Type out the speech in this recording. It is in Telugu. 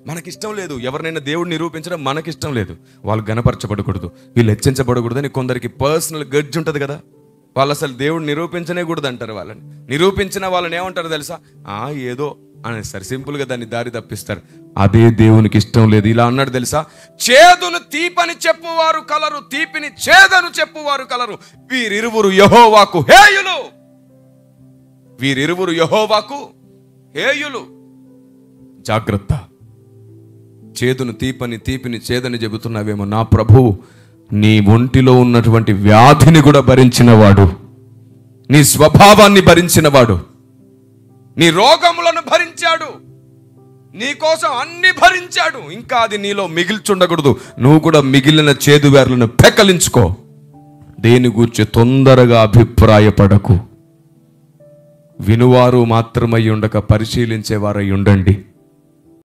మనకిష్టం లేదు. ఎవరినైనా దేవుడు నిరూపించడం మనకిష్టం లేదు. వాళ్ళు గణపరచబడకూడదు, వీళ్ళు హెచ్చించబడకూడదు అని కొందరికి పర్సనల్ గడ్జ్ ఉంటుంది కదా. వాళ్ళు అసలు దేవుడు నిరూపించనే కూడదు అంటారు. వాళ్ళని నిరూపించిన వాళ్ళని ఏమంటారు తెలుసా? ఏదో అనేస్తారు, సింపుల్గా దాన్ని దారి తప్పిస్తారు. అదే దేవునికి ఇష్టం లేదు. ఇలా అన్నాడు తెలుసా, చేదును తీపని చెప్పువారు కలరు, తీపిని చేదను చెప్పువారు కలరు, వీరిరువురు యెహోవాకు హేయులు. వీరిరువురు యెహోవాకు హేయులు. జాగ్రత్త. చేదును తీపని, తీపిని చేదని చెబుతున్నావేమో. నా ప్రభువు నీ ఒంటిలో ఉన్నటువంటి వ్యాధిని కూడా భరించినవాడు, నీ స్వభావాన్ని భరించినవాడు, నీ రోగములను భరించాడు, నీ కోసం అన్ని భరించాడు. ఇంకా అది నీలో మిగిల్చుండకూడదు. నువ్వు కూడా మిగిలిన చేదు వేర్లను పెకలించుకో. దేని గూర్చి తొందరగా అభిప్రాయపడకు. వినువారు మాత్రమై ఉండక పరిశీలించేవారై ఉండండి.